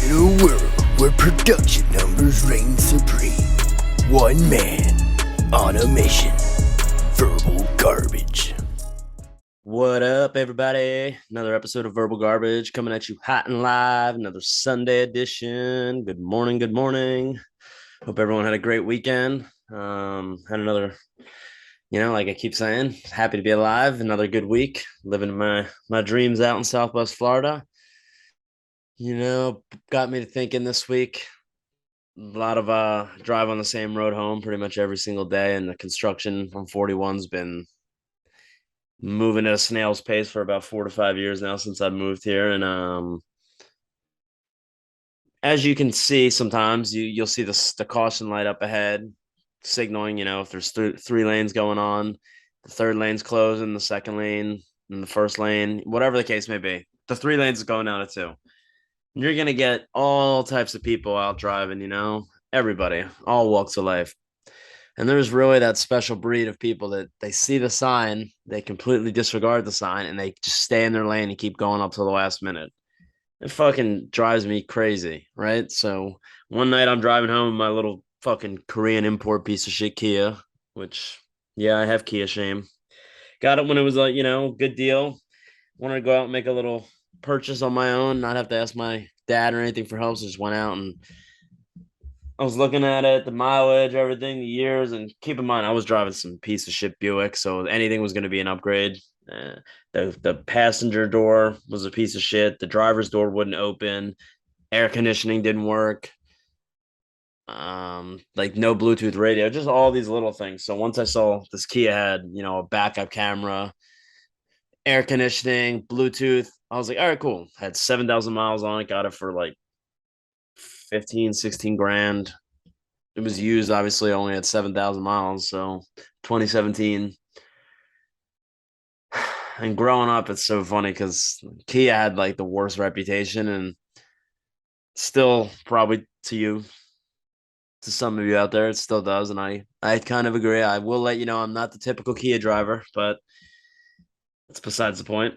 In a world where production numbers reign supreme, one man on a mission. Verbal garbage. What up, everybody? Another episode of Verbal Garbage coming at you hot and live. Another Sunday edition. Good morning. Good morning. Hope everyone had a great weekend. Had another, like I keep saying, happy to be alive. Another good week. Living my dreams out in Southwest Florida. Got me to thinking this week. A lot of drive on the same road home pretty much every single day, and the construction on 41's been moving at a snail's pace for about 4 to 5 years now since I've moved here. And as you can see, sometimes you'll see the caution light up ahead signaling, if there's three lanes going on, the third lane's closing, the second lane and the first lane, whatever the case may be, the 3 lanes is going down to 2. You're going to get all types of people out driving, everybody, all walks of life. And there's really that special breed of people that they see the sign, they completely disregard the sign, and they just stay in their lane and keep going up to the last minute. It fucking drives me crazy, right? So one night I'm driving home in my little fucking Korean import piece of shit Kia, which, yeah, I have Kia shame. Got it when it was a, good deal. Wanted to go out and make a little purchase on my own, not have to ask my dad or anything for help. So just went out and I was looking at it, the mileage, everything, the years, and keep in mind I was driving some piece of shit Buick, so anything was going to be an upgrade. The passenger door was a piece of shit. The driver's door wouldn't open. Air conditioning didn't work. Like no Bluetooth radio, just all these little things. So once I saw this Kia had, a backup camera, air conditioning, Bluetooth, I was like, all right, cool. Had 7,000 miles on it. Got it for like 15, 16 grand. It was used, obviously, only at 7,000 miles. So 2017. And growing up, it's so funny because Kia had like the worst reputation, and still probably to some of you out there, it still does. And I kind of agree. I will let you know I'm not the typical Kia driver, but that's besides the point.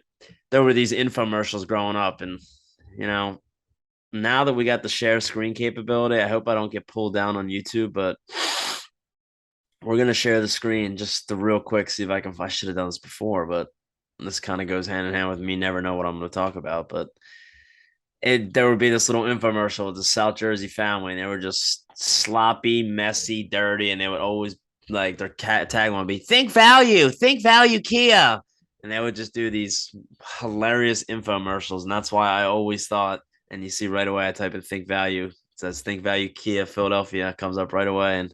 There were these infomercials growing up, and now that we got the share screen capability, I hope I don't get pulled down on YouTube, but we're gonna share the screen just to real quick, see if I should have done this before, but this kind of goes hand in hand with me never know what I'm going to talk about. But there would be this little infomercial with the South Jersey family, and they were just sloppy, messy, dirty, and they would always like their tagline would be think value, Kia. And they would just do these hilarious infomercials. And that's why I always thought, and you see right away, I type in think value, it says think value Kia Philadelphia, comes up right away. And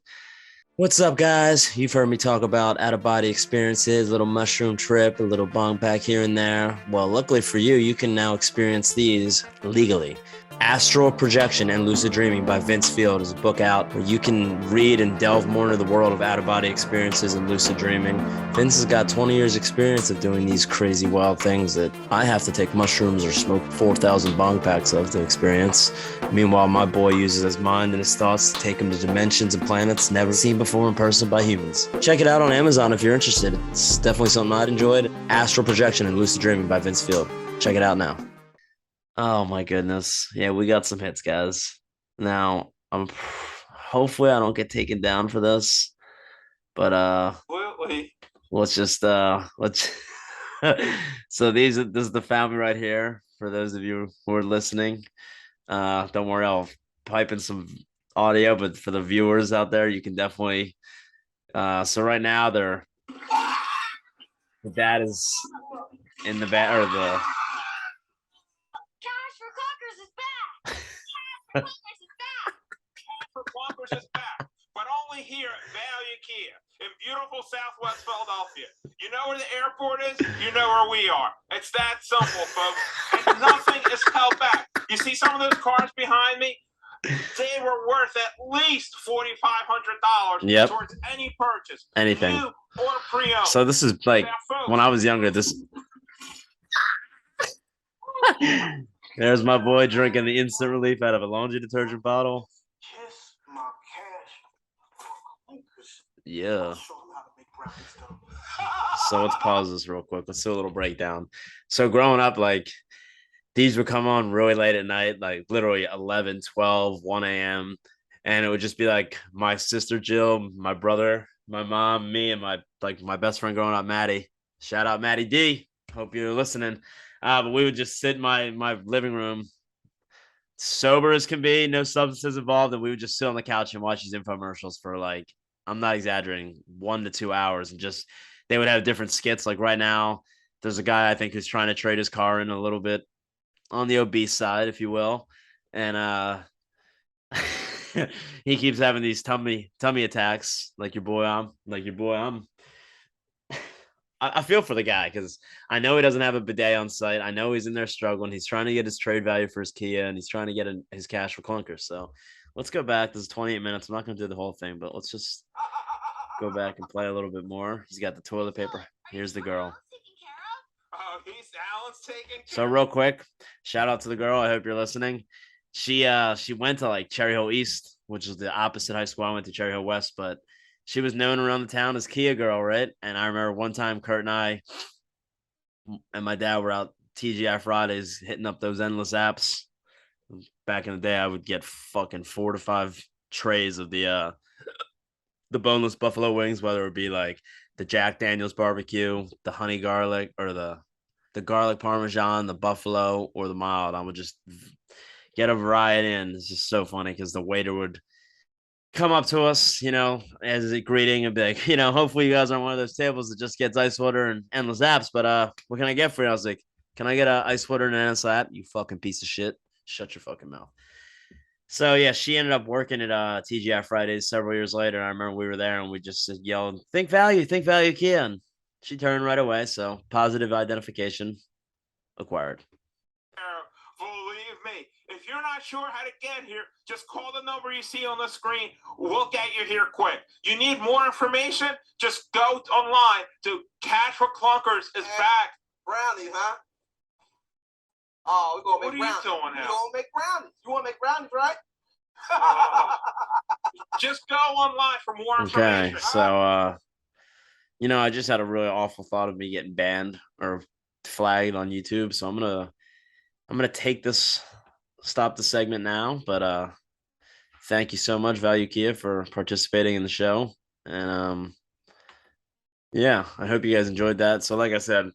what's up, guys? You've heard me talk about out-of-body experiences, a little mushroom trip, a little bong pack here and there. Well, luckily for you, you can now experience these legally. Astral Projection and Lucid Dreaming by Vince Field is a book out where you can read and delve more into the world of out-of-body experiences and lucid dreaming. Vince has got 20 years experience of doing these crazy, wild things that I have to take mushrooms or smoke 4,000 bong packs of to experience. Meanwhile, my boy uses his mind and his thoughts to take him to dimensions and planets never seen before in person by humans. Check it out on Amazon if you're interested. It's definitely something I'd enjoyed. Astral Projection and Lucid Dreaming by Vince Field. Check it out now. Oh my goodness. Yeah, we got some hits, guys. Now, hopefully I don't get taken down for this. But let's just let's so this is the family right here for those of you who are listening. Don't worry, I'll pipe in some audio, but for the viewers out there, you can definitely so right now the dad is in the back, or the Clunkers is back, but only here at Value Kia in beautiful Southwest Philadelphia. You know where the airport is? You know where we are. It's that simple, folks. And nothing is held back. You see some of those cars behind me? They were worth at least $4,500 towards any purchase, anything, new or pre-owned. So this is like when I was younger. This there's my boy drinking the instant relief out of a laundry detergent bottle. Yeah. So let's pause this real quick. Let's do a little breakdown. So growing up, like these would come on really late at night, like literally 11, 12, 1 a.m. And it would just be like my sister Jill, my brother, my mom, me, and my best friend growing up, Maddie. Shout out Maddie D. Hope you're listening. But we would just sit in my living room, sober as can be, no substances involved, and we would just sit on the couch and watch these infomercials for like, I'm not exaggerating, 1 to 2 hours, and just they would have different skits. Like right now, there's a guy I think who's trying to trade his car in a little bit on the obese side, if you will, and he keeps having these tummy attacks, like your boy. I feel for the guy because I know he doesn't have a bidet on site. I know he's in there struggling. He's trying to get his trade value for his Kia, and he's trying to get his cash for clunkers. So let's go back. This is 28 minutes. I'm not going to do the whole thing, but let's just go back and play a little bit more. He's got the toilet paper. Here's the girl. Oh, he's Alan's taking care So real quick, shout out to the girl. I hope you're listening. She went to like Cherry Hill East, which is the opposite high school. I went to Cherry Hill West, but she was known around the town as Kia Girl, right? And I remember one time Kurt and I and my dad were out TGI Fridays hitting up those endless apps. Back in the day, I would get fucking 4 to 5 trays of the boneless buffalo wings, whether it be like the Jack Daniels barbecue, the honey garlic, or the garlic parmesan, the buffalo, or the mild. I would just get a variety, and it's just so funny because the waiter would come up to us, as a greeting and be like, hopefully you guys aren't one of those tables that just gets ice water and endless apps. But what can I get for you? I was like, can I get a ice water and an endless app? You fucking piece of shit. Shut your fucking mouth. So yeah, she ended up working at TGI Fridays several years later. I remember we were there and we just yelled, think value, Kia. And she turned right away. So positive identification acquired. Believe me, if you're not sure how to get here, just call the number you see on the screen. We'll get you here quick. You need more information? Just go online to Cash for Clunkers is back. Brownies, huh? Oh, we're gonna make What are brownies. you doing now? We're gonna make brownies. You wanna make brownies, right? Just go online for more Okay, information. so I just had a really awful thought of me getting banned or flagged on YouTube. So I'm gonna stop the segment now. But thank you so much, Value Kia, for participating in the show. And yeah, I hope you guys enjoyed that. So like I said,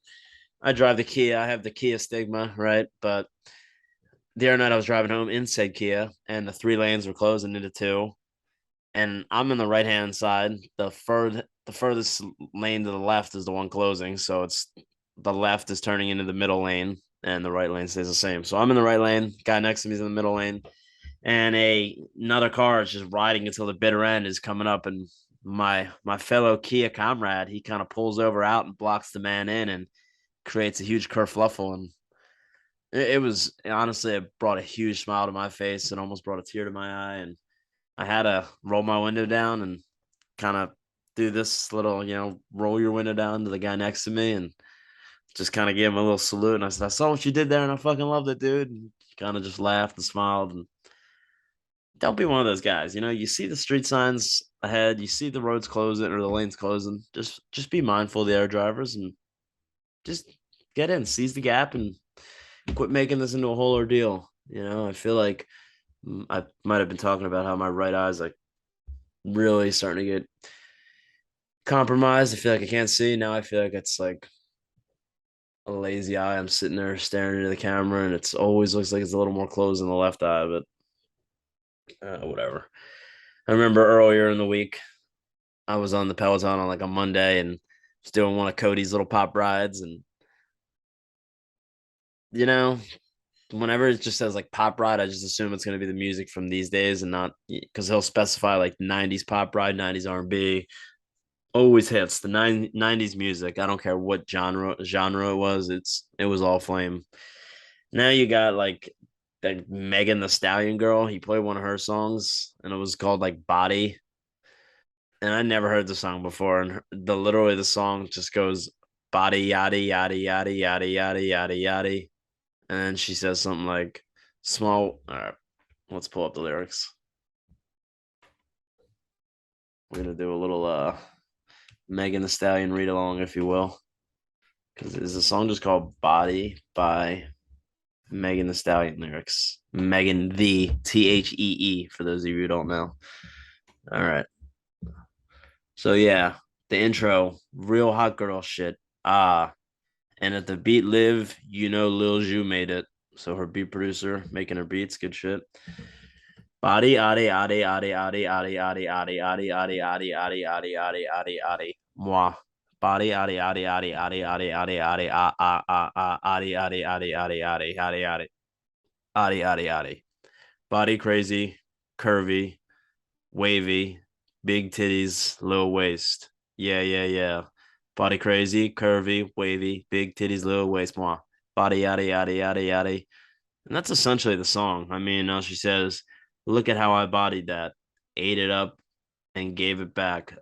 I drive the Kia. I have the Kia Stigma, right? But the other night I was driving home in said Kia, and the 3 lanes were closing into 2. And I'm in the right hand side. The furthest lane to the left is the one closing. So it's the left is turning into the middle lane, and the right lane stays the same. So I'm in the right lane. Guy next to me is in the middle lane, and another car is just riding until the bitter end is coming up, and my fellow Kia comrade, he kind of pulls over out and blocks the man in and creates a huge kerfluffle. And it was honestly, it brought a huge smile to my face and almost brought a tear to my eye. And I had to roll my window down and kind of do this little, roll your window down to the guy next to me and just kind of give him a little salute. And I said, I saw what you did there and I fucking loved it, dude. And kind of just laughed and smiled. And don't be one of those guys. You see the street signs ahead, you see the roads closing or the lanes closing. Just be mindful of the other drivers and just get in, seize the gap, and quit making this into a whole ordeal. I feel like I might have been talking about how my right eye's like really starting to get compromised. I feel like I can't see now. I feel like it's like a lazy eye. I'm sitting there staring into the camera, and it's always looks like it's a little more closed in the left eye. But whatever. I remember earlier in the week, I was on the Peloton on like a Monday and was doing one of Cody's little pop rides, and whenever it just says like pop ride, I just assume it's going to be the music from these days and not because he'll specify like 90s pop ride, 90s R&B. Always hits the 90s music. I don't care what genre it was. It was all flame. Now you got like that Megan the Stallion girl. He played one of her songs and it was called like Body. And I never heard the song before. And literally the song just goes body yada yada yada yada yada yada yada. And then she says something like small. All right, let's pull up the lyrics. We're gonna do a little Megan the Stallion read along, if you will. Because is the song just called Body by Megan the Stallion lyrics. Megan the Thee for those of you who don't know. All right. So yeah, the intro, real hot girl shit. And at the beat live, Lil Ju made it. So her beat producer making her beats, good shit. Body, adi, adi, adi, adi, adi, adi, adi, adi, adi, adi, adi, adi, adi, adi, adi, moi. Body, adi, adi, adi, adi, adi, adi, adi, adi, adi, adi, adi, adi, adi, adi. Body crazy, curvy, wavy, big titties, little waist. Yeah, yeah, yeah. Body crazy, curvy, wavy, big titties, little waist. Moi. Body, yada, yada, yada, yada. And that's essentially the song. I mean, she says, "Look at how I bodied that, ate it up, and gave it back."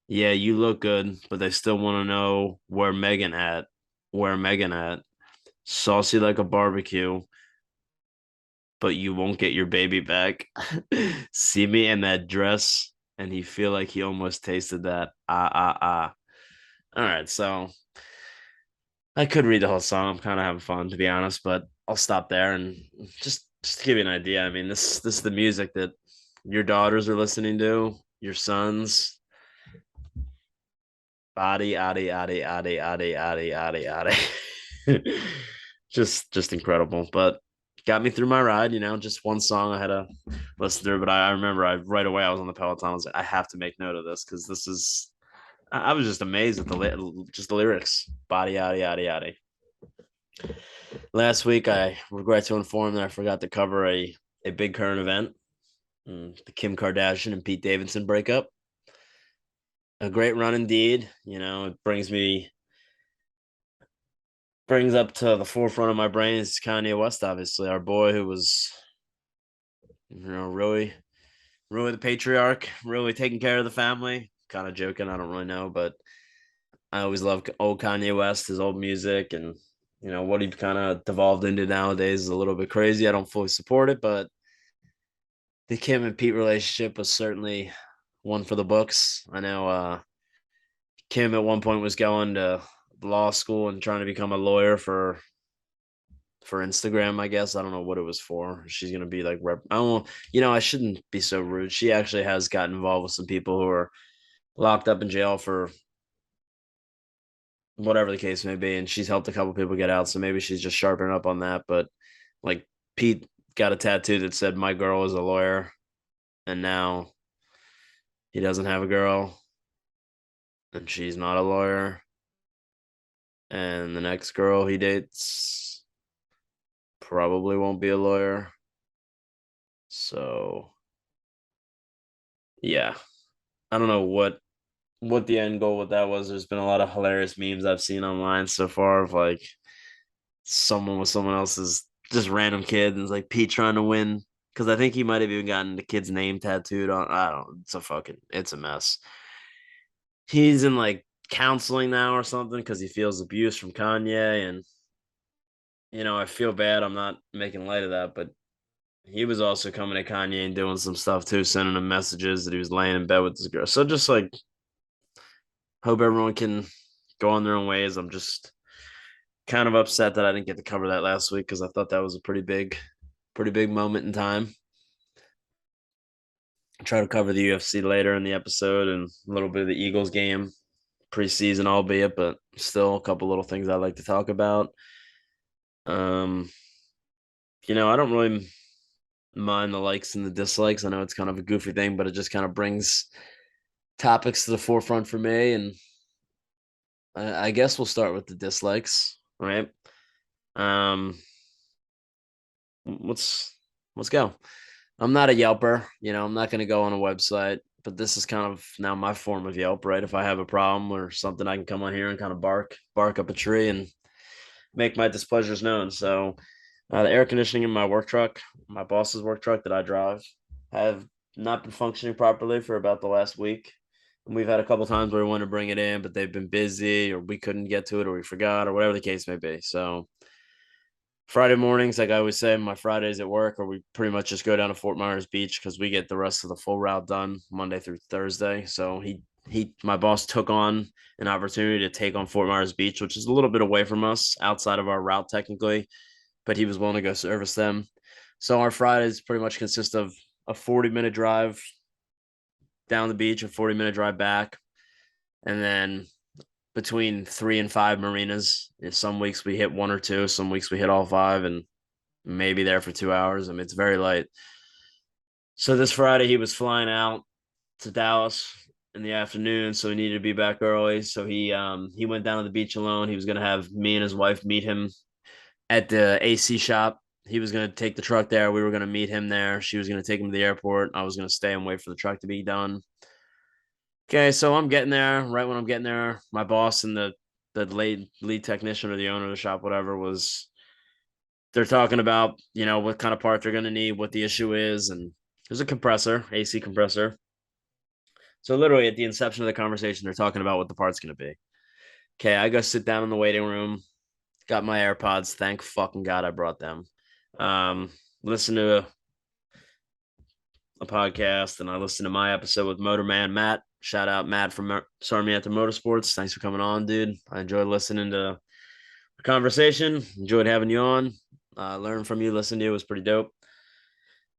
Yeah, you look good, but they still want to know where Megan at. Where Megan at? Saucy like a barbecue, but you won't get your baby back. See me in that dress, and he feel like he almost tasted that. All right, so I could read the whole song. I'm kind of having fun, to be honest, but I'll stop there and just to give you an idea. I mean, this is the music that your daughters are listening to, your sons. Body, addy, addy, addy, addy, addy, addy, addy. Just incredible. But got me through my ride, just one song I had to listen through. But I remember right away I was on the Peloton. I was like, I have to make note of this because this is I was just amazed at the lyrics. Body, yaddy, yaddy, yaddy. Last week, I regret to inform that I forgot to cover a big current event, the Kim Kardashian and Pete Davidson breakup. A great run indeed. It brings up to the forefront of my brain is Kanye West, obviously, our boy who was, really, really the patriarch, really taking care of the family. Kind of joking, I don't really know, but I always love old Kanye West, his old music, and what he kind of devolved into nowadays is a little bit crazy. I don't fully support it, but the Kim and Pete relationship was certainly one for the books. I know Kim at one point was going to law school and trying to become a lawyer for Instagram, I guess. I don't know what it was for. She's gonna be like I don't I shouldn't be so rude. She actually has gotten involved with some people who are locked up in jail for whatever the case may be, and she's helped a couple people get out. So maybe she's just sharpening up on that. But like Pete got a tattoo that said "My girl is a lawyer," and now he doesn't have a girl, and she's not a lawyer. And the next girl he dates probably won't be a lawyer. So yeah, I don't know what the end goal with that was. There's been a lot of hilarious memes I've seen online so far of like someone with someone else's just random kid and it's like Pete trying to win because I think he might have even gotten the kid's name tattooed on. I don't. It's a mess. He's in like counseling now or something because he feels abuse from Kanye, and I feel bad. I'm not making light of that, but he was also coming to Kanye and doing some stuff too, sending him messages that he was laying in bed with this girl. So just like hope everyone can go on their own ways. I'm just kind of upset that I didn't get to cover that last week because I thought that was a pretty big moment in time. I'll try to cover the UFC later in the episode and a little bit of the Eagles game preseason, albeit, but still a couple little things I'd like to talk about. I don't really mind the likes and the dislikes. I know it's kind of a goofy thing, but it just kind of brings topics to the forefront for me. And I guess we'll start with the dislikes, right? Let's go. I'm not a Yelper, I'm not going to go on a website, but this is kind of now my form of Yelp, right? If I have a problem or something, I can come on here and kind of bark up a tree and make my displeasures known. So the air conditioning in my work truck, my boss's work truck that I drive, have not been functioning properly for about the last week. And we've had a couple times where we want to bring it in, but they've been busy or we couldn't get to it or we forgot or whatever the case may be. So Friday mornings, like I always say, my Fridays at work, or we pretty much just go down to Fort Myers Beach because we get the rest of the full route done Monday through Thursday. So my boss took on an opportunity to take on Fort Myers Beach, which is a little bit away from us outside of our route technically, but he was willing to go service them. So our Fridays pretty much consist of a 40-minute drive down the beach, a 40-minute drive back, and then between 3 and 5 marinas. Some weeks we hit 1 or 2, some weeks we hit all 5, and maybe there for 2 hours. I mean, it's very light. So this Friday he was flying out to Dallas in the afternoon, so he needed to be back early. So he went down to the beach alone. He was gonna have me and his wife meet him at the AC shop. He was gonna take the truck there. We were gonna meet him there. She was gonna take him to the airport. I was gonna stay and wait for the truck to be done. Okay, so I'm getting there. Right when I'm getting there, my boss and the lead technician or the owner of the shop, whatever, they're talking about, what kind of part they're gonna need, what the issue is, and there's a compressor, AC compressor. So literally at the inception of the conversation, they're talking about what the part's gonna be. Okay, I go sit down in the waiting room, got my AirPods. Thank fucking God I brought them. Listen to a podcast, and I listened to my episode with Motorman Matt. Shout out Matt from Sarmiento Motorsports. Thanks for coming on, dude. I enjoyed listening to the conversation. Enjoyed having you on. Learning from you, listening to you was pretty dope.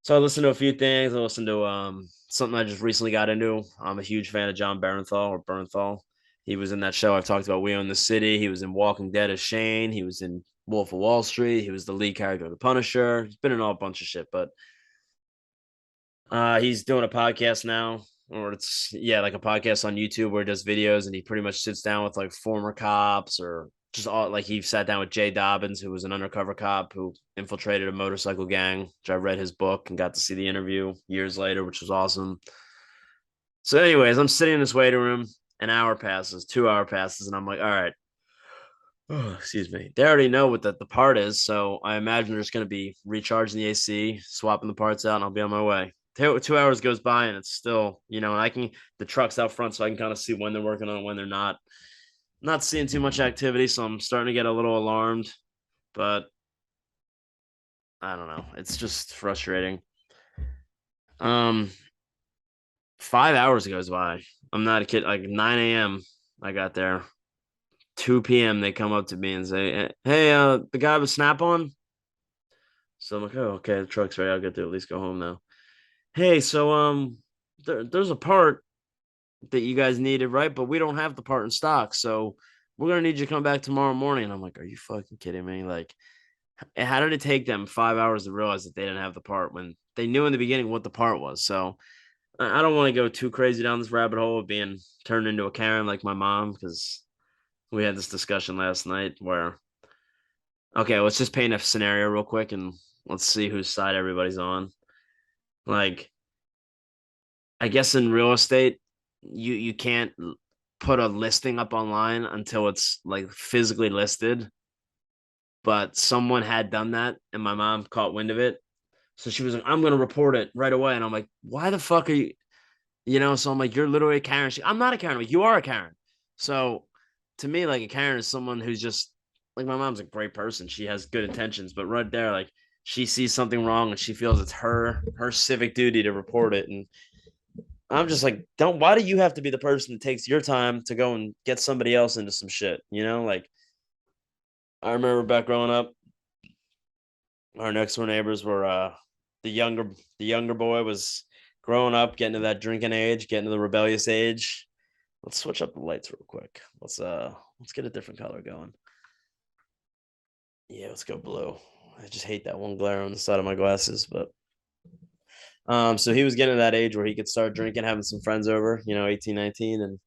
So I listened to a few things. I listened to something I just recently got into. I'm a huge fan of John Bernthal. He was in that show I've talked about, We Own the City. He was in Walking Dead as Shane. He was in Wolf of Wall Street. He was the lead character of The Punisher. He's been in all a bunch of shit, but he's doing a podcast now, or it's like a podcast on YouTube where he does videos, and he pretty much sits down with like former cops, or just all, like he sat down with Jay Dobbins, who was an undercover cop who infiltrated a motorcycle gang, which I read his book and got to see the interview years later, which was awesome. So anyways, I'm sitting in this waiting room, an hour passes, 2 hour passes, and I'm like, all right, excuse me. They already know what the part is, so I imagine they're just going to be recharging the AC, swapping the parts out, and I'll be on my way. 2 hours goes by, and it's still, and the truck's out front, so I can kind of see when they're working on it, when they're not. Not seeing too much activity, so I'm starting to get a little alarmed, but I don't know. It's just frustrating. 5 hours goes by. I'm not a kid. Like 9 a.m. I got there. 2 p.m. they come up to me and say, "Hey, the guy with Snap-on." So I'm like, "Oh, okay, the truck's ready. I'll get to at least go home now." Hey, so there's a part that you guys needed, right? But we don't have the part in stock, so we're gonna need you to come back tomorrow morning. And I'm like, are you fucking kidding me? Like, how did it take them 5 hours to realize that they didn't have the part when they knew in the beginning what the part was? So I don't want to go too crazy down this rabbit hole of being turned into a Karen like my mom, because we had this discussion last night where, okay, let's just paint a scenario real quick and let's see whose side everybody's on. Like, I guess in real estate, you can't put a listing up online until it's like physically listed. But someone had done that, and my mom caught wind of it. So she was like, I'm going to report it right away. And I'm like, why the fuck are you, so I'm like, you're literally a Karen. I'm not a Karen. I'm like, you are a Karen. So to me, like, a Karen is someone who's just like, my mom's a great person. She has good intentions, but right there, like, she sees something wrong and she feels it's her civic duty to report it. And I'm just like, why do you have to be the person that takes your time to go and get somebody else into some shit? Like, I remember back growing up, our next door neighbors were the younger boy was growing up, getting to that drinking age, getting to the rebellious age. Let's switch up the lights real quick. Let's get a different color going. Yeah, let's go blue. I just hate that one glare on the side of my glasses, but so he was getting to that age where he could start drinking, having some friends over, 18, 19, and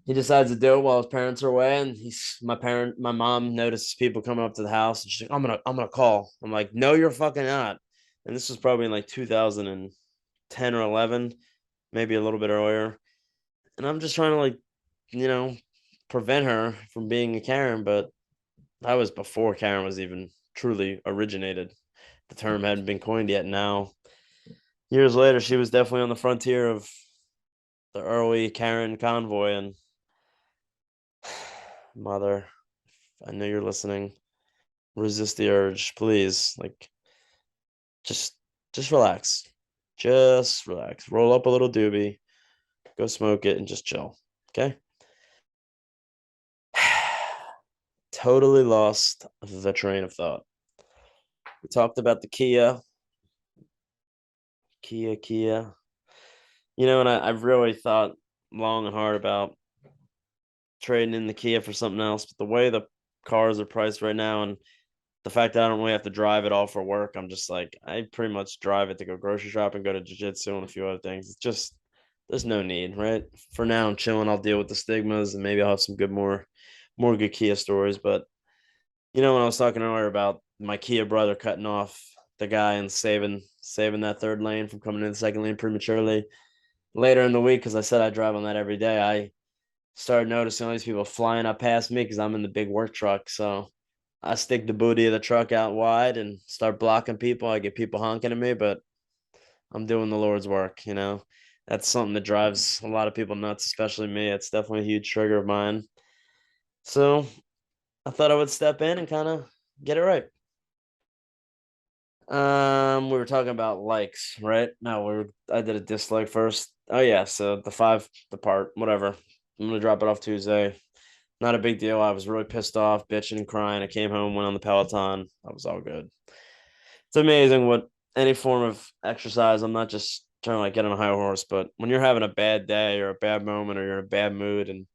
he decides to do it while his parents are away. And my mom notices people coming up to the house, and she's like, I'm gonna call. I'm like, no, you're fucking not. And this was probably in like 2010 or 11, maybe a little bit earlier. And I'm just trying to, like, prevent her from being a Karen, but that was before Karen was even truly originated. The term hadn't been coined yet. Now, years later, she was definitely on the frontier of the early Karen convoy. And mother, I know you're listening. Resist the urge, please. Like, just relax. Just relax. Roll up a little doobie. Go smoke it and just chill. Okay? Totally lost the train of thought. We talked about the Kia. And I've really thought long and hard about trading in the Kia for something else. But the way the cars are priced right now, and the fact that I don't really have to drive it all for work, I'm just like, I pretty much drive it to go grocery shopping, go to jiu-jitsu and a few other things. It's just there's no need, right? For now, I'm chilling. I'll deal with the stigmas, and maybe I'll have some more good Kia stories. But when I was talking earlier about my Kia brother cutting off the guy and saving that third lane from coming in the second lane prematurely later in the week, because I said I drive on that every day, I started noticing all these people flying up past me because I'm in the big work truck. So I stick the booty of the truck out wide and start blocking people. I get people honking at me, but I'm doing the Lord's work. That's something that drives a lot of people nuts, especially me. It's definitely a huge trigger of mine. So I thought I would step in and kind of get it right. We were talking about likes, right? No, I did a dislike first. Oh yeah, so the part, whatever. I'm gonna drop it off Tuesday. Not a big deal. I was really pissed off, bitching and crying. I came home, went on the Peloton. I was all good. It's amazing what any form of exercise. I'm not just trying to like get on a high horse, but when you're having a bad day or a bad moment or you're in a bad mood and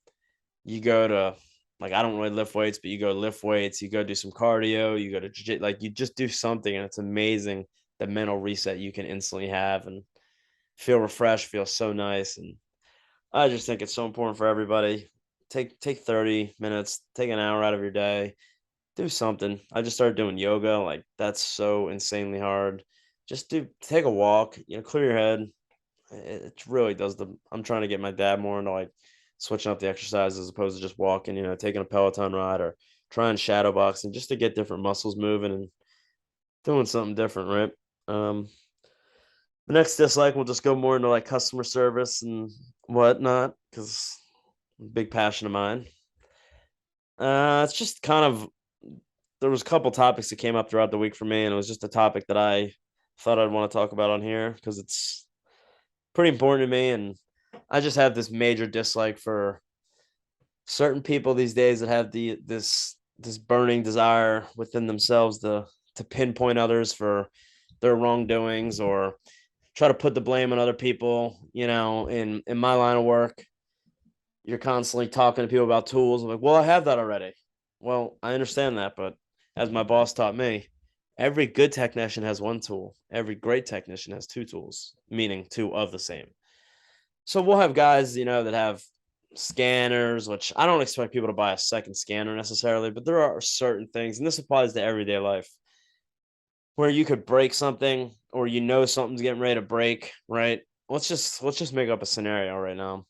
you go to like I don't really lift weights, but you go lift weights, you go do some cardio, you go to like you just do something, and it's amazing the mental reset you can instantly have and feel refreshed, feel so nice. And I just think it's so important for everybody. Take 30 minutes, take an hour out of your day, do something. I just started doing yoga. Like that's so insanely hard. Just take a walk, clear your head. It really does I'm trying to get my dad more into like switching up the exercise as opposed to just walking, taking a Peloton ride or trying shadow boxing just to get different muscles moving and doing something different, right? The next dislike will just go more into like customer service and whatnot because big passion of mine. It's just kind of there was a couple topics that came up throughout the week for me, and it was just a topic that I thought I'd want to talk about on here because it's pretty important to me, and I just have this major dislike for certain people these days that have this burning desire within themselves to pinpoint others for their wrongdoings or try to put the blame on other people. In my line of work, you're constantly talking to people about tools. I'm like, well, I have that already. Well, I understand that, but as my boss taught me, every good technician has one tool. Every great technician has two tools, meaning two of the same. So we'll have guys, that have scanners, which I don't expect people to buy a second scanner necessarily, but there are certain things, and this applies to everyday life, where you could break something or something's getting ready to break, right? Let's just make up a scenario right now.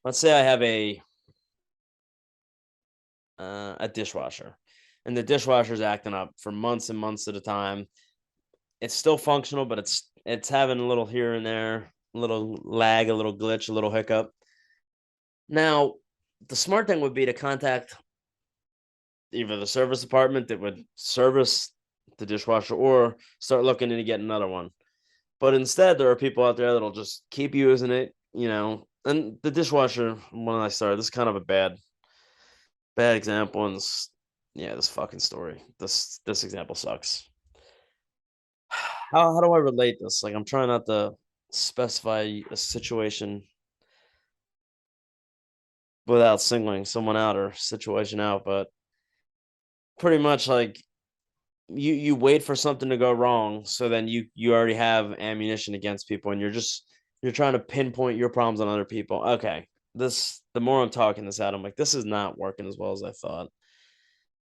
Let's say I have a dishwasher, and the dishwasher's acting up for months and months at a time. It's still functional, but it's having a little here and there, a little lag, a little glitch, a little hiccup. Now, the smart thing would be to contact either the service department that would service the dishwasher or start looking into getting another one. But instead, there are people out there that'll just keep using it, and the dishwasher, when I started, this is kind of a bad example. And this fucking story. This example sucks. How do I relate this? Like, I'm trying not to specify a situation without singling someone out or situation out, but pretty much like you wait for something to go wrong, so then you already have ammunition against people, and you're trying to pinpoint your problems on other people. Okay, the more I'm talking this out, I'm like, this is not working as well as I thought.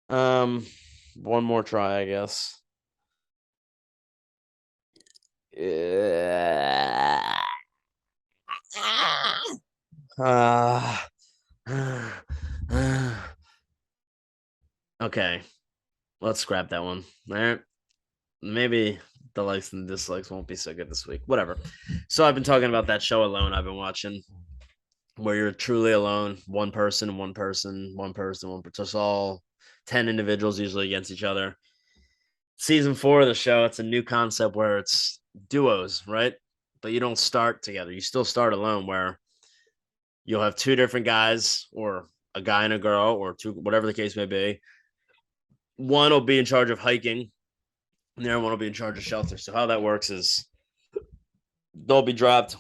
One more try, I guess. Okay, let's scrap that one. All right, maybe the likes and dislikes won't be so good this week. Whatever. So I've been talking about that show Alone I've been watching, where you're truly alone, one person, just all 10 individuals usually against each other. Season 4 of the show, it's a new concept where it's duos, right? But you don't start together. You still start alone, where you'll have two different guys or a guy and a girl or two, whatever the case may be. One will be in charge of hiking, and the other one will be in charge of shelter. So how that works is they'll be dropped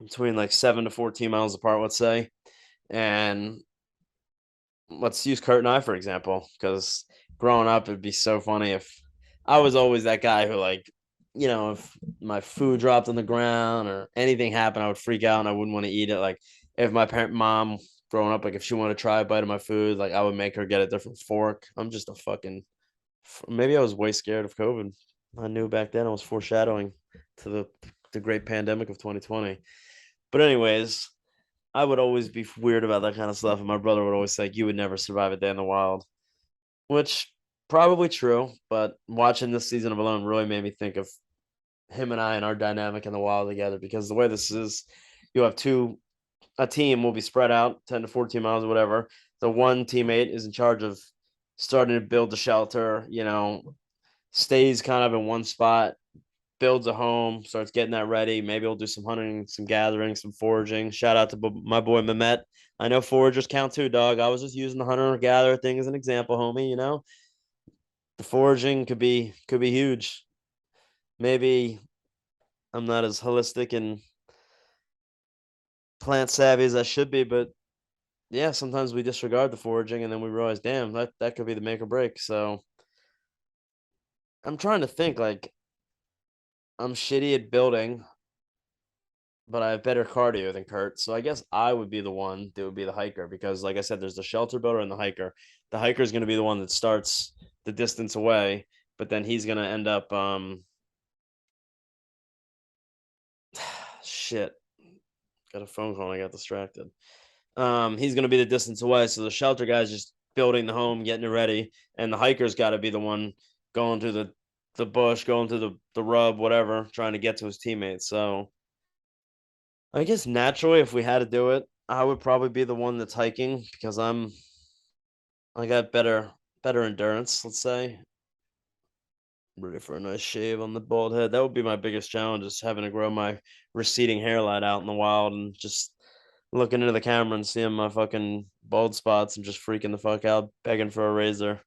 between like 7 to 14 miles apart, let's say. And let's use Kurt and I, for example, because growing up, it'd be so funny if I was always that guy who, like, if my food dropped on the ground or anything happened, I would freak out and I wouldn't want to eat it. Like, if my mom growing up, like, if she wanted to try a bite of my food, like, I would make her get a different fork. I'm just a fucking, maybe I was way scared of COVID. I knew back then I was foreshadowing to the great pandemic of 2020. But anyways, I would always be weird about that kind of stuff, and my brother would always say, "You would never survive a day in the wild," which probably true. But watching this season of Alone really made me think of him and I and our dynamic in the wild together. Because the way this is, you have a team will be spread out 10 to 14 miles or whatever. The one teammate is in charge of starting to build the shelter. Stays kind of in one spot, builds a home, starts getting that ready. Maybe we'll do some hunting, some gathering, some foraging. Shout out to my boy Mehmet. I know foragers count too, dog. I was just using the hunter gatherer thing as an example, homie. The foraging could be huge. Maybe I'm not as holistic and plant savvy as I should be, but yeah, sometimes we disregard the foraging and then we realize, damn, that could be the make or break. So I'm trying to think, like, I'm shitty at building, but I have better cardio than Kurt. So I guess I would be the one that would be the hiker because, like I said, there's the shelter builder and the hiker. The hiker is going to be the one that starts the distance away, but then he's going to end up, shit, got a phone call and I got distracted. He's going to be the distance away. So the shelter guy's just building the home, getting it ready. And the hiker's got to be the one going to the bush, going to the rub, whatever, trying to get to his teammates. So I guess naturally, if we had to do it, I would probably be the one that's hiking because I got better endurance, let's say. Ready for a nice shave on the bald head. That would be my biggest challenge, is having to grow my receding hairline out in the wild and just looking into the camera and seeing my fucking bald spots and just freaking the fuck out, begging for a razor.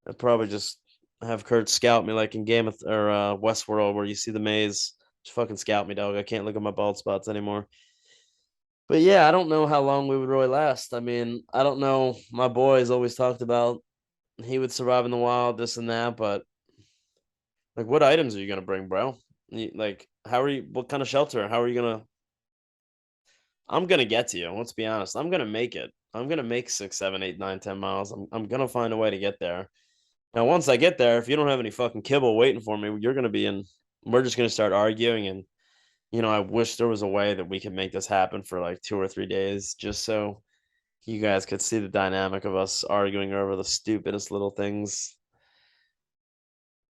I'd probably just have Kurt scout me like in Game of or Westworld, where you see the maze. Just fucking scout me, dog. I can't look at my bald spots anymore. But yeah, I don't know how long we would really last. I mean, I don't know. My boys always talked about he would survive in the wild, this and that, but like, what items are you gonna bring, bro? Like, how are you? What kind of shelter? How are you gonna? I'm gonna get to you. Let's be honest. I'm gonna make it. I'm gonna make 6, 7, 8, 9, 10 miles. I'm gonna find a way to get there. Now, once I get there, if you don't have any fucking kibble waiting for me, you're gonna be in. We're just gonna start arguing, and I wish there was a way that we could make this happen for like 2 or 3 days, just so you guys could see the dynamic of us arguing over the stupidest little things.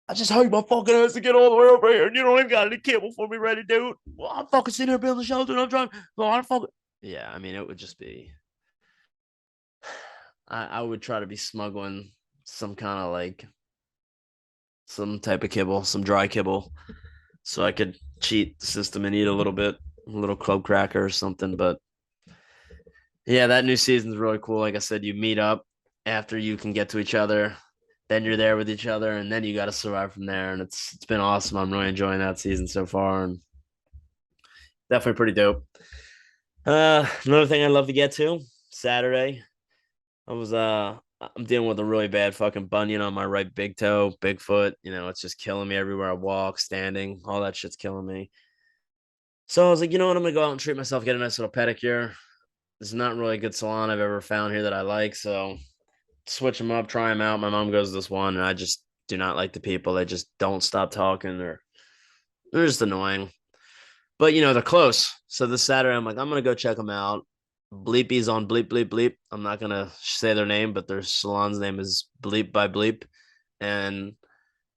I just hate my fucking ass to get all the way over here, and you don't even got any cable for me ready, dude. Well, I'm fucking sitting here building a shelter, and I'm trying. Well, I'm fucking. Yeah, I mean, it would just be. I would try to be smuggling some kind of like some type of kibble, some dry kibble, so I could cheat the system and eat a little bit, a little club cracker or something. But yeah, that new season's really cool. Like I said, you meet up after you can get to each other, then you're there with each other, and then you got to survive from there. And it's been awesome. I'm really enjoying that season so far, and definitely pretty dope. Another thing I'd love to get to Saturday. I'm dealing with a really bad fucking bunion on my right big toe, big foot. It's just killing me everywhere I walk, standing, all that shit's killing me. So I was like, you know what? I'm gonna go out and treat myself, get a nice little pedicure. There's not really a good salon I've ever found here that I like, so switch them up, try them out. My mom goes to this one, and I just do not like the people. They just don't stop talking, or they're just annoying. But they're close. So this Saturday, I'm like, I'm gonna go check them out. Bleepy's on Bleep Bleep Bleep. I'm not gonna say their name, but their salon's name is Bleep by Bleep, and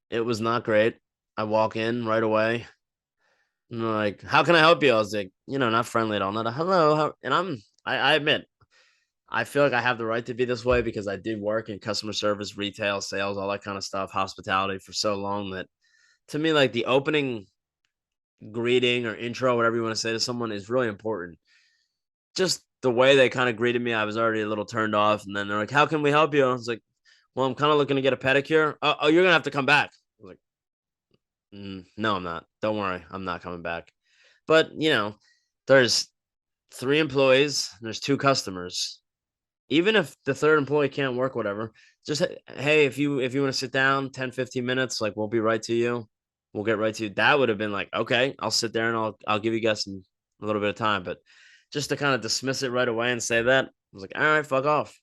it was not great. I walk in right away, and they're like, "How can I help you?" I was like, not friendly at all. Not a hello. And I admit, I feel like I have the right to be this way because I did work in customer service, retail, sales, all that kind of stuff, hospitality for so long that to me, like, the opening greeting or intro, whatever you want to say to someone, is really important. Just the way they kind of greeted me, I was already a little turned off. And then they're like, "How can we help you?" I was like, "Well, I'm kind of looking to get a pedicure." Oh, you're gonna have to come back. I was like, No, I'm not. Don't worry, I'm not coming back. But there's 3 employees, there's 2 customers. Even if the third employee can't work, whatever, just hey, if you want to sit down 10, 15 minutes, like we'll be right to you. We'll get right to you. That would have been like, okay, I'll sit there and I'll give you guys a little bit of time. But just to kind of dismiss it right away and say that, I was like, all right, fuck off.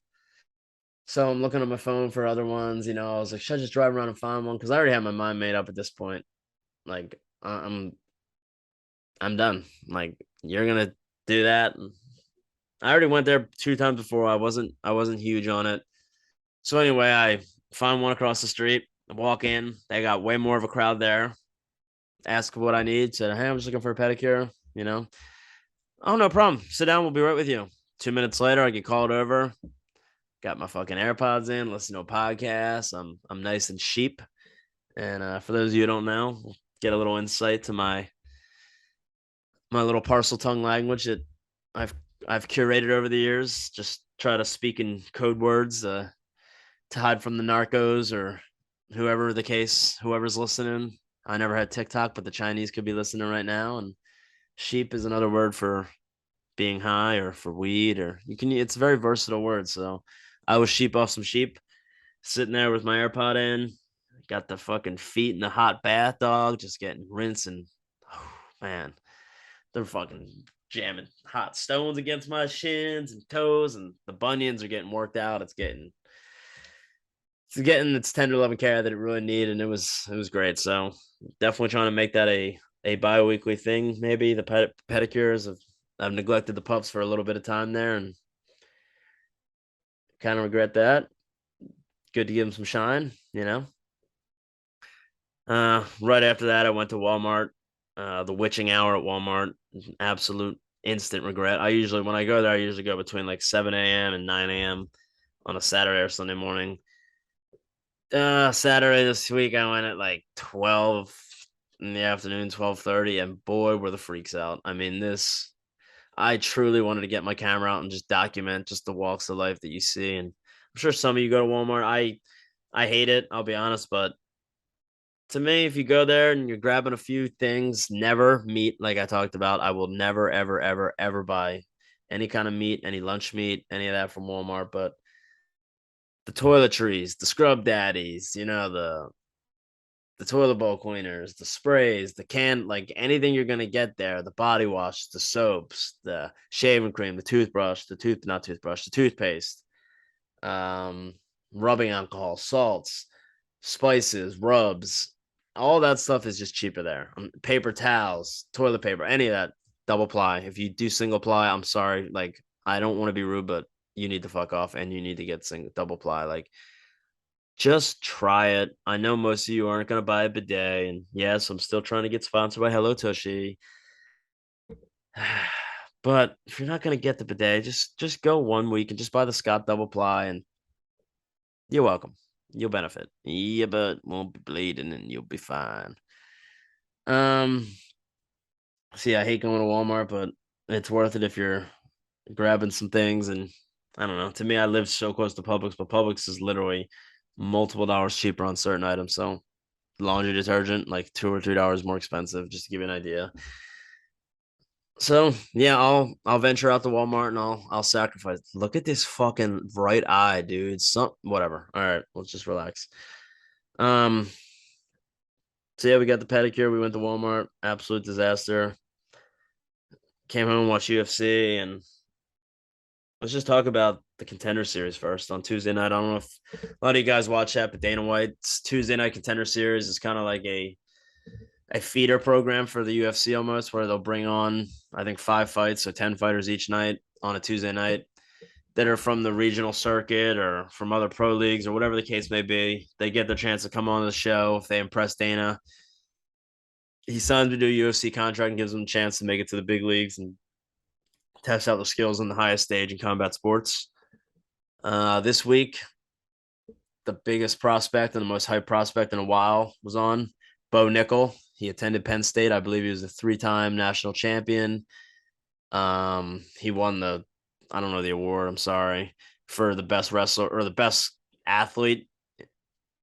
So I'm looking at my phone for other ones. I was like, should I just drive around and find one? Because I already had my mind made up at this point. Like I'm done. Like you're gonna do that. I already went there 2 times before. I wasn't huge on it. So anyway, I find one across the street. I walk in. They got way more of a crowd there. Ask what I need. Said, hey, I'm just looking for a pedicure. Oh, no problem. Sit down. We'll be right with you. 2 minutes later, I get called over. Got my fucking AirPods in. Listen to a podcast. I'm nice and cheap. And for those of you who don't know, get a little insight to my little parcel tongue language that I've curated over the years. Just try to speak in code words to hide from the narcos or whoever the case, whoever's listening. I never had TikTok, but the Chinese could be listening right now. And sheep is another word for being high or for weed, or it's a very versatile word. So I was sheep off some sheep, sitting there with my AirPod in, got the fucking feet in the hot bath, dog, just getting rinsed. And oh, man, they're fucking jamming hot stones against my shins and toes, and the bunions are getting worked out. It's getting its tender loving care that it really needed, and it was great. So definitely trying to make that a bi-weekly thing. Maybe the pedicures. I've neglected the pups for a little bit of time there, and kind of regret that. Good to give them some shine. Right after that, I went to Walmart. The witching hour at Walmart, absolute instant regret. When I go there, I usually go between like 7 a.m. and 9 a.m. on a Saturday or Sunday morning. Saturday this week, I went at like 12 in the afternoon, 12:30, and boy, were the freaks out. I mean, I truly wanted to get my camera out and just document just the walks of life that you see. And I'm sure some of you go to Walmart. I hate it, I'll be honest, but to me, if you go there and you're grabbing a few things, never meat, like I talked about. I will never, ever, ever, ever buy any kind of meat, any lunch meat, any of that from Walmart. But the toiletries, the scrub daddies, the toilet bowl cleaners, the sprays, the can, like anything you're gonna get there, the body wash, the soaps, the shaving cream, the toothbrush, not toothbrush, the toothpaste, rubbing alcohol, salts, spices, rubs, all that stuff is just cheaper there. Paper towels, toilet paper, any of that, double ply. If you do single ply, I'm sorry, like I don't want to be rude, but you need to fuck off and you need to get double ply. Like just try it. I know most of you aren't going to buy a bidet. And yes, I'm still trying to get sponsored by Hello Tushy. But if you're not going to get the bidet, just go 1 week and just buy the Scott double ply and you're welcome. You'll benefit. Yeah, but won't be bleeding and you'll be fine. See, I hate going to Walmart, but it's worth it if you're grabbing some things. And I don't know. To me, I live so close to Publix, but Publix is literally multiple dollars cheaper on certain items. So laundry detergent, like $2 or $3 more expensive, just to give you an idea. So yeah, I'll venture out to Walmart and I'll sacrifice. Look at this fucking right eye, dude. Whatever. All right, let's just relax. So yeah, we got the pedicure. We went to Walmart. Absolute disaster. Came home, watched UFC, and let's just talk about the Contender Series first on Tuesday night. I don't know if a lot of you guys watch that, but Dana White's Tuesday night Contender Series is kind of like a feeder program for the UFC almost, where they'll bring on, I think, 5 fights, so 10 fighters each night on a Tuesday night that are from the regional circuit or from other pro leagues or whatever the case may be. They get their chance to come on the show if they impress Dana. He signs to do a UFC contract and gives them a chance to make it to the big leagues and test out the skills on the highest stage in combat sports. This week, the biggest prospect and the most hyped prospect in a while was on, Bo Nickel. He attended Penn State. I believe he was a 3-time national champion. He won I don't know the award, I'm sorry, for the best wrestler or the best athlete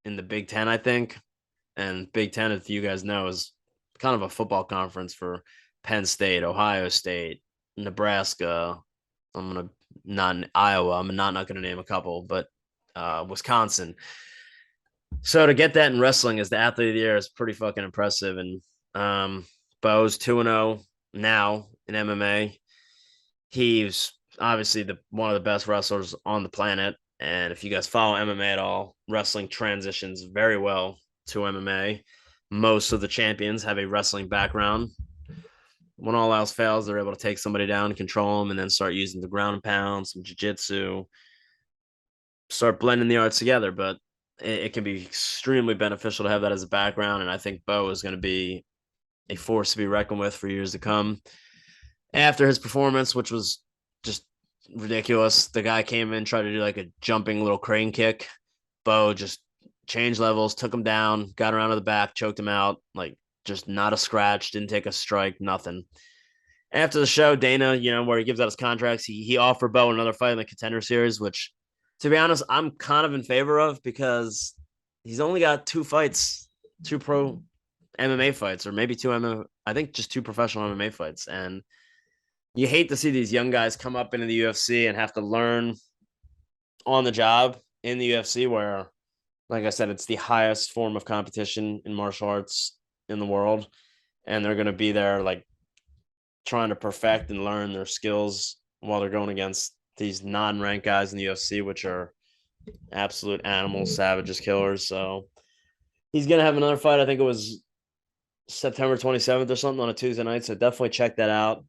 in the Big Ten, I think. And Big Ten, if you guys know, is kind of a football conference for Penn State, Ohio State, Nebraska. I'm gonna not Iowa. I'm not gonna name a couple, but Wisconsin. So to get that in wrestling as the athlete of the year is pretty fucking impressive. And Bo's 2-0 now in MMA. He's obviously one of the best wrestlers on the planet. And if you guys follow MMA at all, wrestling transitions very well to MMA. Most of the champions have a wrestling background. When all else fails, they're able to take somebody down, control them, and then start using the ground and pound, some jiu-jitsu, start blending the arts together. But it can be extremely beneficial to have that as a background. And I think Bo is going to be a force to be reckoned with for years to come. After his performance, which was just ridiculous, the guy came in, tried to do like a jumping little crane kick. Bo just changed levels, took him down, got around to the back, choked him out, like just not a scratch, didn't take a strike, nothing. After the show, Dana, where he gives out his contracts, he offered Bo another fight in the Contender Series, which, to be honest, I'm kind of in favor of because he's only got 2 fights, 2 pro MMA fights, or maybe 2 MMA, I think just 2 professional MMA fights. And you hate to see these young guys come up into the UFC and have to learn on the job in the UFC where, like I said, it's the highest form of competition in martial arts in the world. And they're going to be there like trying to perfect and learn their skills while they're going against these non-ranked guys in the UFC, which are absolute animals, savages, killers. So he's going to have another fight. I think it was September 27th or something on a Tuesday night. So definitely check that out.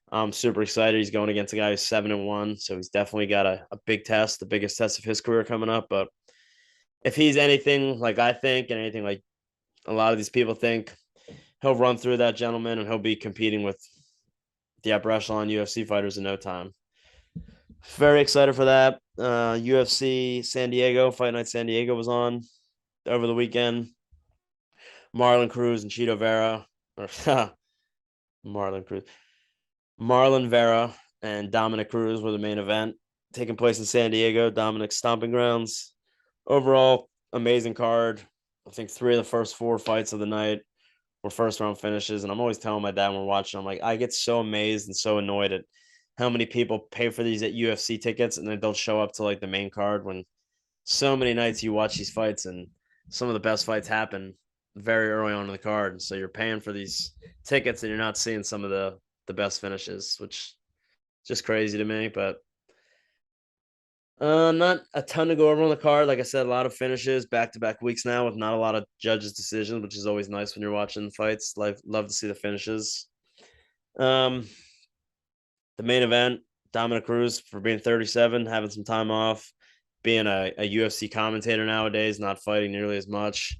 I'm super excited. He's going against a guy who's 7-1. So he's definitely got a big test, the biggest test of his career coming up. But if he's anything like I think and anything like a lot of these people think, he'll run through that gentleman and he'll be competing with the upper echelon UFC fighters in no time. Very excited for that. UFC San Diego, Fight Night San Diego was on over the weekend. Marlon Cruz and Cheeto Vera, or Marlon Vera and Dominic Cruz were the main event, taking place in San Diego, Dominic's stomping grounds. Overall, amazing card. I think 3 of the first 4 fights of the night were first round finishes. And I'm always telling my dad when we're watching, I'm like, I get so amazed and so annoyed at how many people pay for these at UFC tickets and then don't show up to like the main card when so many nights you watch these fights and some of the best fights happen very early on in the card. So you're paying for these tickets and you're not seeing some of the best finishes, which is just crazy to me. But not a ton to go over on the card. Like I said, a lot of finishes back-to-back weeks now with not a lot of judges' decisions, which is always nice when you're watching fights. Love to see the finishes. The main event, Dominic Cruz for being 37, having some time off, being a UFC commentator nowadays, not fighting nearly as much.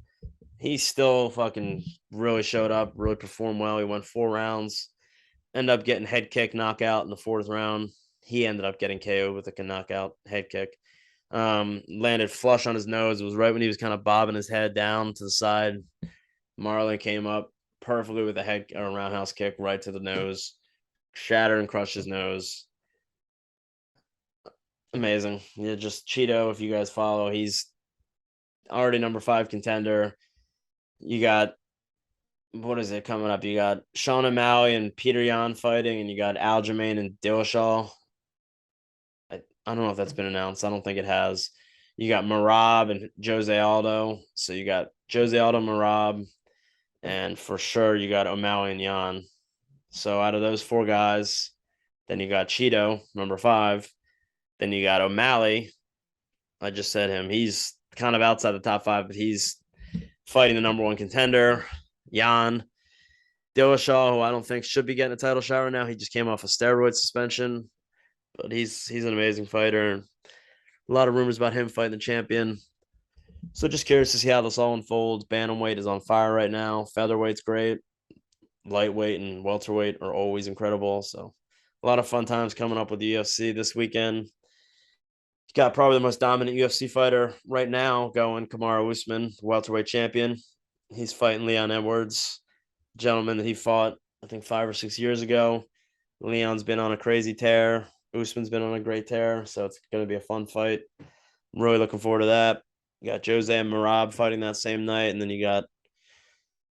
He still fucking really showed up, really performed well. He went 4 rounds, ended up getting head kick knockout in the 4th round. He ended up getting KO'd with a knockout head kick. Landed flush on his nose. It was right when he was kind of bobbing his head down to the side. Marlon came up perfectly with a roundhouse kick right to the nose. Shattered and crushed his nose. Amazing. Yeah, just Cheeto, if you guys follow, he's already number 5 contender. You got, what is it coming up? You got Sean O'Malley and Peter Yan fighting, and you got Aljamain and Dillashaw. I don't know if that's been announced. I don't think it has. You got Marab and Jose Aldo. So you got Jose Aldo, Marab, and for sure you got O'Malley and Yan. So out of those 4 guys, then you got Cheeto, number 5. Then you got O'Malley. I just said him. He's kind of outside the top 5, but he's fighting the number 1 contender, Yan. Dillashaw, who I don't think should be getting a title shot right now. He just came off a steroid suspension, but he's an amazing fighter. And a lot of rumors about him fighting the champion. So just curious to see how this all unfolds. Bantamweight is on fire right now. Featherweight's great. Lightweight and welterweight are always incredible. So a lot of fun times coming up with the UFC this weekend. You got probably the most dominant UFC fighter right now going, Kamaru Usman, welterweight champion. He's fighting Leon Edwards, gentleman that he fought, I think 5 or 6 years ago. Leon's been on a crazy tear. Usman's been on a great tear, so it's going to be a fun fight. I'm really looking forward to that. You got Jose and Marab fighting that same night, and then you got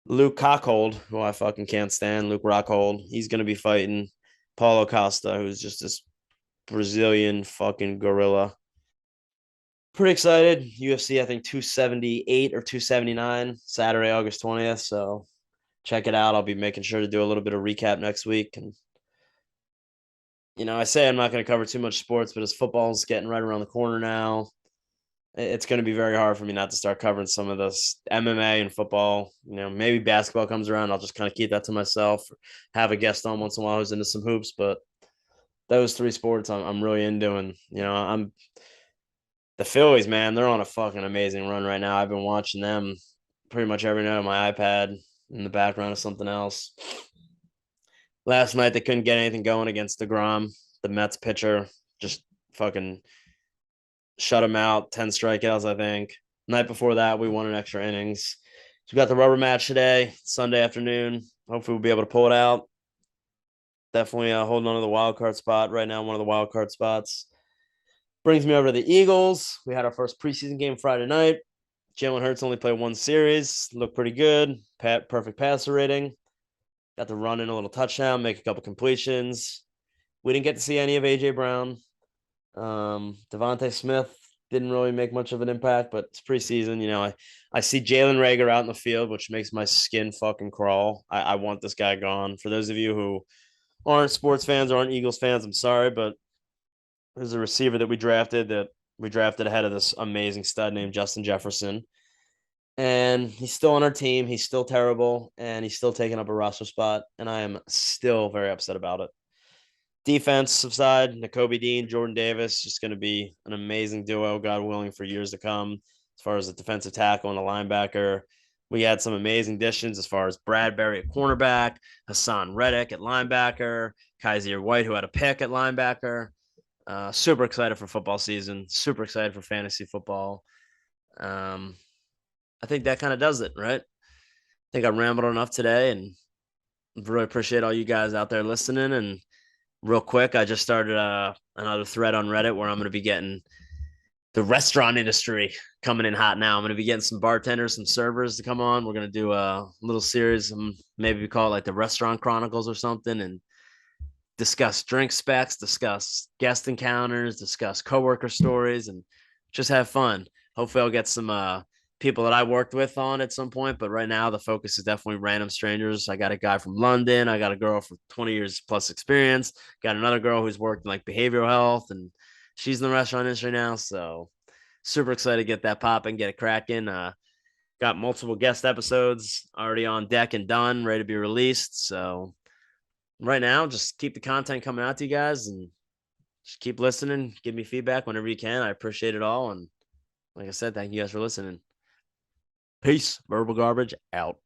Luke Cockhold, who I fucking can't stand, Luke Rockhold. He's gonna be fighting Paulo Costa, who's just this Brazilian fucking gorilla. Pretty excited. UFC, I think 278 or 279, Saturday, August 20th. So check it out. I'll be making sure to do a little bit of recap next week. And, I say I'm not going to cover too much sports, but as football's getting right around the corner now, it's going to be very hard for me not to start covering some of this MMA and football. Maybe basketball comes around. I'll just kind of keep that to myself. Have a guest on once in a while who's into some hoops. But those three sports I'm really into. And, I'm the Phillies, man, they're on a fucking amazing run right now. I've been watching them pretty much every night on my iPad in the background of something else. Last night, they couldn't get anything going against DeGrom, the Mets pitcher. Just fucking shut him out. 10 strikeouts, I think. Night before that, we won in extra innings. So we got the rubber match today, Sunday afternoon. Hopefully, we'll be able to pull it out. Definitely holding on to the wild card spot right now, one of the wild card spots. Brings me over to the Eagles. We had our first preseason game Friday night. Jalen Hurts only played one series. Looked pretty good. Perfect passer rating. Got to run in a little touchdown, make a couple completions. We didn't get to see any of A.J. Brown. Devontae Smith didn't really make much of an impact, but it's preseason. I see Jalen Reagor out in the field, which makes my skin fucking crawl. I want this guy gone. For those of you who aren't sports fans or aren't Eagles fans, I'm sorry, but there's a receiver that we drafted ahead of this amazing stud named Justin Jefferson. And he's still on our team. He's still terrible, and he's still taking up a roster spot, and I am still very upset about it. Defensive side, Nakobe Dean, Jordan Davis, just going to be an amazing duo, God willing, for years to come. As far as a defensive tackle and a linebacker, we had some amazing additions as far as Bradbury at cornerback, Hassan Reddick at linebacker, Kaiser White, who had a pick at linebacker. Super excited for football season. Super excited for fantasy football. I think that kind of does it, right? I think I rambled enough today, and really appreciate all you guys out there listening. And real quick, I just started another thread on Reddit where I'm going to be getting the restaurant industry coming in hot now. I'm going to be getting some bartenders, some servers to come on. We're going to do a little series, maybe we call it like the Restaurant Chronicles or something, and discuss drink specs, discuss guest encounters, discuss coworker stories, and just have fun. Hopefully I'll get some people that I worked with on at some point, but right now the focus is definitely random strangers. I got a guy from London. I got a girl with 20 years plus experience. Got another girl who's worked in like behavioral health, and she's in the restaurant industry now. So super excited to get that popping, get it cracking. Got multiple guest episodes already on deck and done, ready to be released. So right now, just keep the content coming out to you guys and just keep listening. Give me feedback whenever you can. I appreciate it all. And like I said, thank you guys for listening. Peace. Verbal Garbage out.